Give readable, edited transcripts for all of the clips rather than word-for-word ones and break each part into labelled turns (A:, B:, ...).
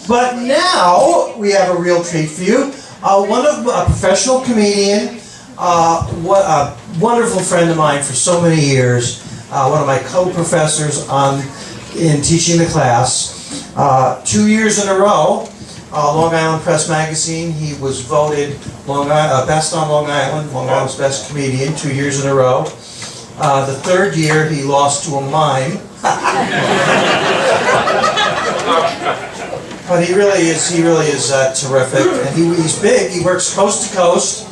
A: But now we have a real treat for you. A professional comedian, what a wonderful friend of mine for so many years, one of my co-professors in teaching the class. 2 years in a row, Long Island Press Magazine, he was voted best on Long Island's best comedian 2 years in a row. The third year, he lost to a mime. But he really is terrific, and he's big. He works coast to coast,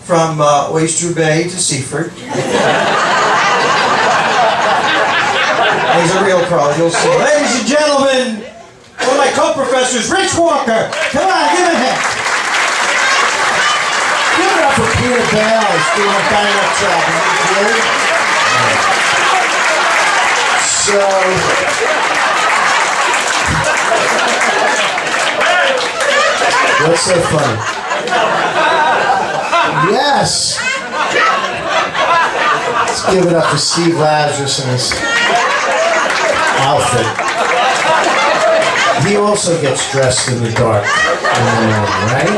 A: from Oyster Bay to Seaford. He's a real pro, you'll see. Ladies and gentlemen, one of my co-professors, Rich Walker. Come on, give it a hand.
B: Give it up for Peter Bell. He's doing a bang-up job. So, what's so funny? Yes. Let's give it up for Steve Lazarus and his outfit. He also gets dressed in the dark in the morning, right?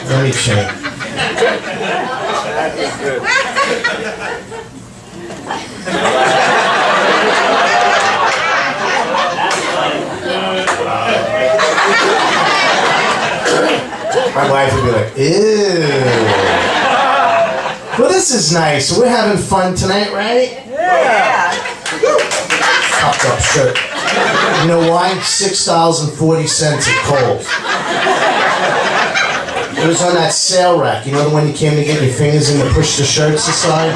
B: Let me change. My wife would be like, ew. Well, this is nice. We're having fun tonight, right?
C: Yeah.
B: Fucked up shirt. You know why? $6.40 at Kohl's. It was on that sale rack. You know the one you came to get your fingers in to push the shirts aside?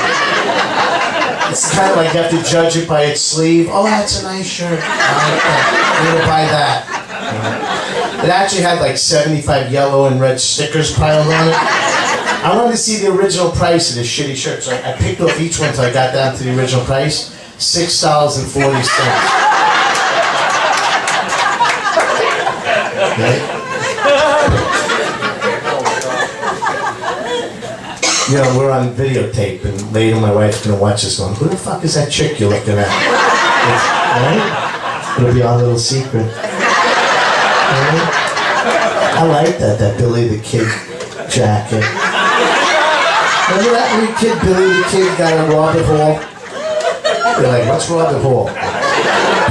B: It's kind of like you have to judge it by its sleeve. Oh, that's a nice shirt. I'm going to buy that. It actually had like 75 yellow and red stickers piled on it. I wanted to see the original price of this shitty shirt, so I picked off each one until I got down to the original price. $6.40. Okay. You know, we're on videotape, and later my wife's gonna watch this going, who the fuck is that chick you're looking at? Right? It'll be our little secret. Right? I like that Billy the Kid jacket. Remember that new kid, Billy the Kid, got at Robert Hall? They're like, what's Robert Hall?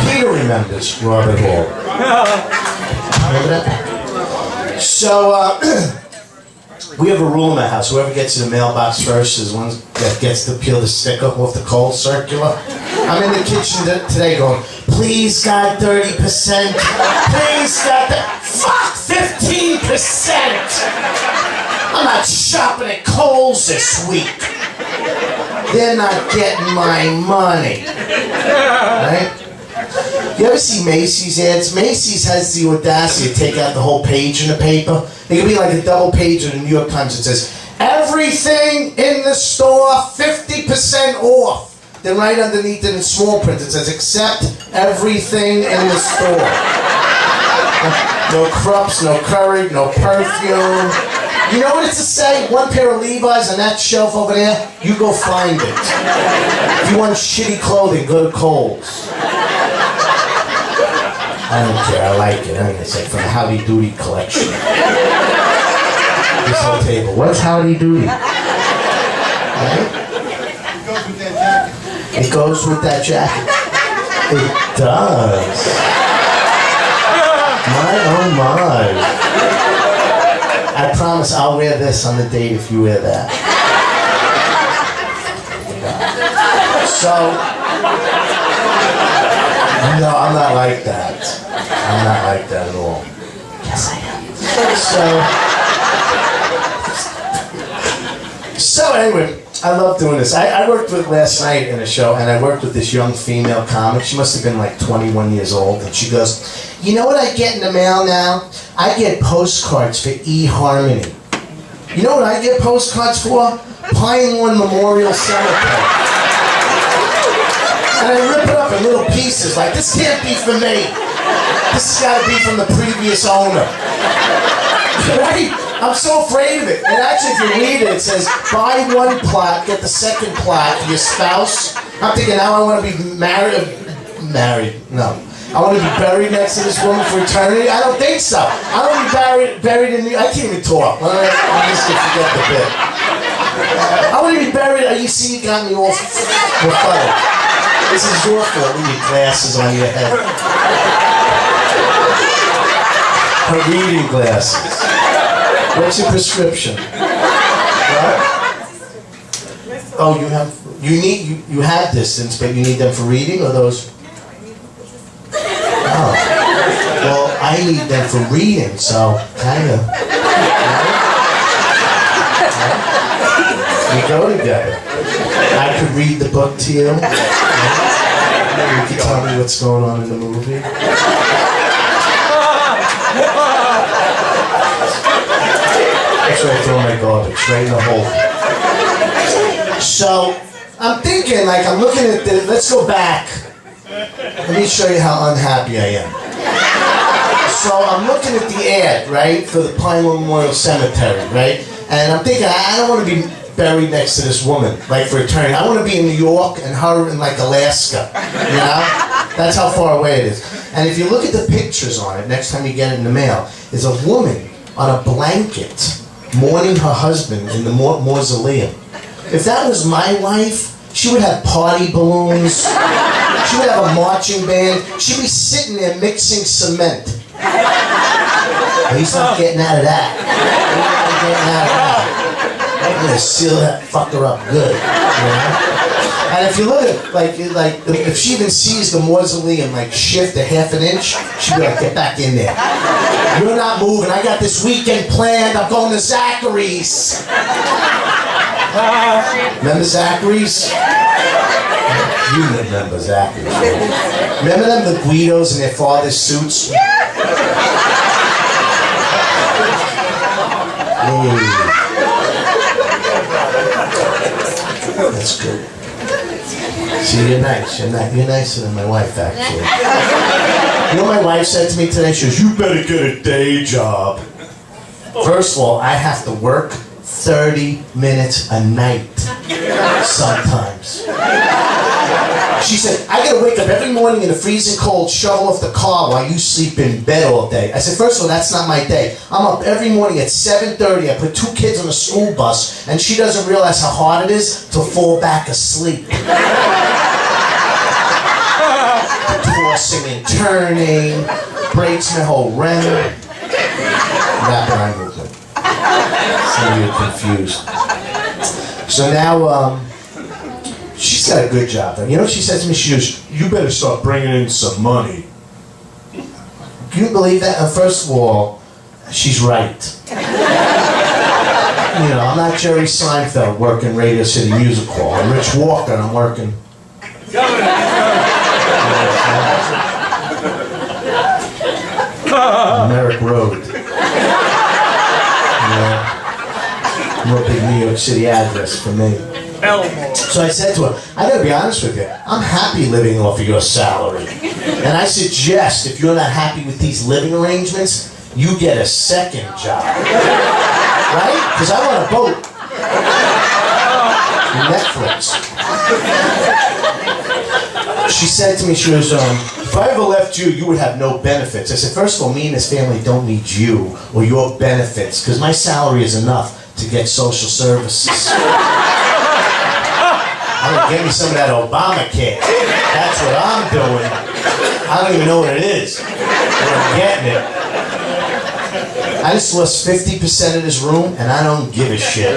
B: Peter remembers Robert Hall. Remember that? So, we have a rule in the house. Whoever gets to the mailbox first is one that gets to peel the sticker off the cold circular. I'm in the kitchen today going, please God, 30%. Please God, fuck 15%. I'm not shopping at Kohl's this week. They're not getting my money. Right? You ever see Macy's ads? Macy's has the audacity to take out the whole page in the paper. It could be like a double page in the New York Times that says, everything in the store 50% off. Then right underneath it in small print it says, except everything in the store. No Krups, no curry, no perfume. You know what it's to say? One pair of Levi's on that shelf over there, you go find it. If you want shitty clothing, go to Kohl's. I don't care, I like it. I mean, it's like from the Howdy Doody collection. This whole table. What's Howdy Doody? Right? It goes with that jacket. It does. My oh my. I promise I'll wear this on the date if you wear that. So, no, I'm not like that. I'm not like that at all. Yes, I am. So anyway, I love doing this. I worked with last night in a show, and I worked with this young female comic. She must have been like 21 years old, and she goes, you know what I get in the mail now? I get postcards for eHarmony. You know what I get postcards for? Pinelawn Memorial Cemetery. And I rip it up in little pieces, like, this can't be for me. This has got to be from the previous owner. Right? I'm so afraid of it. And actually, if you read it, it says, buy one plot, get the second plot for your spouse. I'm thinking, now I want to be married. No. I want to be buried next to this woman for eternity? I don't think so. I want to be buried in I can't even talk. I'm just going to forget the bit. I want to be buried. You see, you got me all befuddled. This is your fault with your glasses on your head. Her reading glasses. What's your prescription? What? Oh, you have distance, but you need them for reading, or those? Oh. Well, I need them for reading, so kinda. We go together. I could read the book to you. You could tell me what's going on in the movie. That's where I throw my garbage, right in the hole. So, I'm thinking, like, I'm looking at this. Let's go back. Let me show you how unhappy I am. So, I'm looking at the ad, right, for the Pinewood Memorial Cemetery, right? And I'm thinking, I don't want to be buried next to this woman, like, for eternity. I want to be in New York and her in, like, Alaska, you know? That's how far away it is. And if you look at the pictures on it, next time you get it in the mail, is a woman on a blanket mourning her husband in the mausoleum. If that was my wife, she would have party balloons. She would have a marching band. She'd be sitting there mixing cement. He's not getting out of that. He's not getting out of that. I'm gonna seal that fucker up good. You know? And if you look at, like, if she even sees the mausoleum, like, shift a half an inch, she'd be like, get back in there. You're not moving. I got this weekend planned. I'm going to Zachary's. Remember Zachary's? You remember Zachary's. Remember them, the Guidos in their father's suits? Hey. That's good. See, you're nice. You're nicer than my wife, actually. You know what my wife said to me today? She goes, you better get a day job. First of all, I have to work 30 minutes a night sometimes. She said, I gotta wake up every morning in the freezing cold, shovel off the car while you sleep in bed all day. I said, first of all, that's not my day. I'm up every morning at 7:30. I put 2 kids on a school bus, and she doesn't realize how hard it is to fall back asleep. Tossing and turning, breaks my whole REM. Rapid eye movement. Some of you are confused. So now, she's got a good job. You know what she said to me? She goes, you better start bringing in some money. Can you believe that? First of all, she's right. You know, I'm not Jerry Seinfeld working Radio City Music Hall. I'm Rich Walker and I'm working... Merrick Road. Yeah. Real big New York City address for me. So I said to her, I gotta be honest with you, I'm happy living off of your salary. And I suggest if you're not happy with these living arrangements, you get a second job. Right? Because I want a boat. Netflix. She said to me, she goes, if I ever left you, you would have no benefits. I said, first of all, me and this family don't need you or your benefits, because my salary is enough to get social services. I'm gonna give me some of that Obamacare. That's what I'm doing. I don't even know what it is, but I'm getting it. I just lost 50% of this room, and I don't give a shit.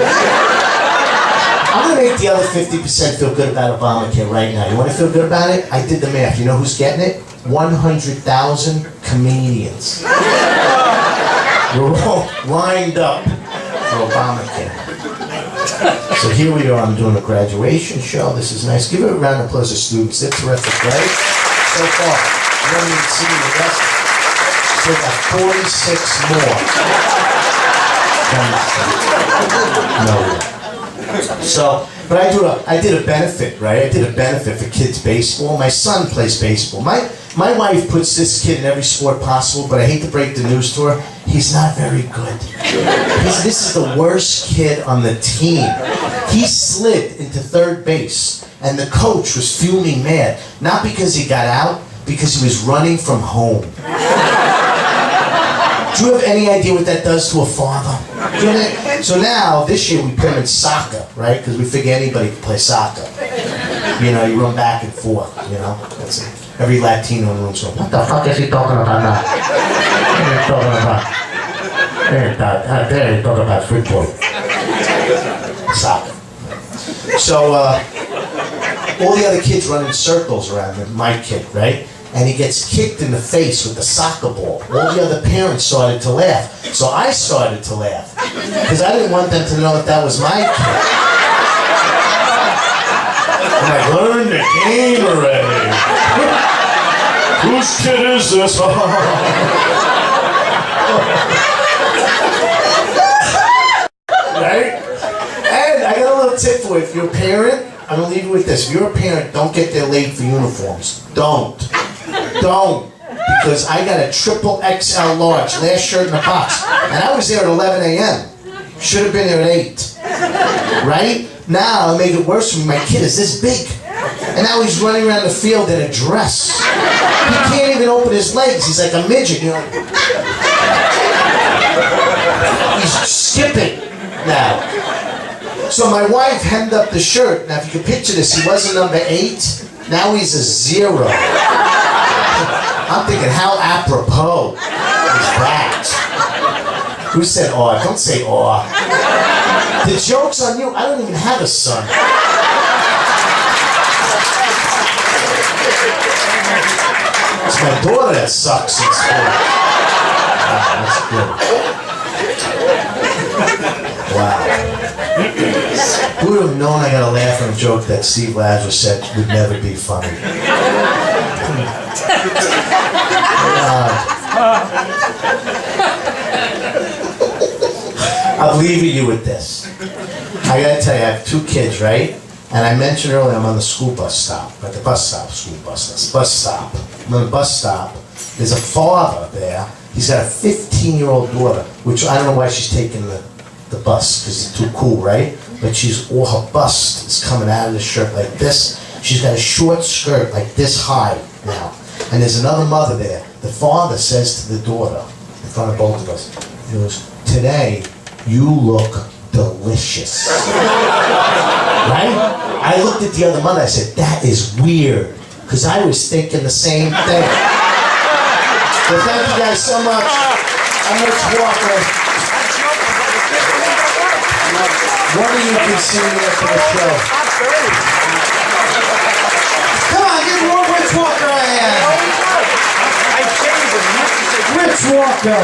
B: I'm gonna make the other 50% feel good about Obamacare right now. You wanna feel good about it? I did the math. You know who's getting it? 100,000 comedians. We're all lined up for Obamacare. So here we are. I'm doing a graduation show. This is nice. Give it a round of applause to students. They're terrific, right? So far. You don't even see the rest. So we got 46 more. No. So, but I did a benefit, right? I did a benefit for kids baseball. My son plays baseball. My wife puts this kid in every sport possible, but I hate to break the news to her, he's not very good. This is the worst kid on the team. He slid into third base, and the coach was fuming mad. Not because he got out, because he was running from home. Do you have any idea what that does to a father? So now, this year, we put him in soccer, right? Because we figure anybody can play soccer. You know, you run back and forth, you know? That's it. Every Latino in the room's going, what the fuck is he talking about now? What are you talking about? How dare you talk about football? Soccer. So, all the other kids run in circles around him, my kid, right? And he gets kicked in the face with the soccer ball. All the other parents started to laugh. So I started to laugh. Because I didn't want them to know that was my kid. I'm like, learn the game already. Whose kid is this? Right? And I got a little tip for you. If you're a parent, I'm going to leave you with this. If you're a parent, don't get there late for uniforms. Don't. Because I got a triple XL large, last shirt in the box. And I was there at 11 a.m. Should have been there at 8. Right? Now, I'll make it worse for me. My kid is this big. And now he's running around the field in a dress. He can't even open his legs. He's like a midget. You know? He's skipping now. So my wife hemmed up the shirt. Now, if you can picture this, he wasn't number 8. Now he's a 0. I'm thinking, how apropos is that? Who said aw? Don't say aw. The joke's on you. I don't even have a son. It's my daughter that sucks in sport. Wow, that's good. Wow. Who would have known I got a laugh at a joke that Steve Lazarus said would never be funny? I'm leaving you with this. I gotta tell you, I have 2 kids, right? And I mentioned earlier I'm on the school bus stop. At the bus stop, school bus, that's bus stop. I'm on the bus stop. There's a father there. He's got a 15-year-old daughter, which I don't know why she's taking the bus, because it's too cool, right? But all her bust is coming out of the shirt like this. She's got a short skirt like this high now. And there's another mother there. The father says to the daughter, in front of both of us, he goes, today, you look delicious. Right? I looked at the other mother, I said, that is weird. Because I was thinking the same thing. So thank you guys so much. I'm Rich Walker. One of you can see me after the show. Come on, give more Rich Walker a hand. Rich Walker.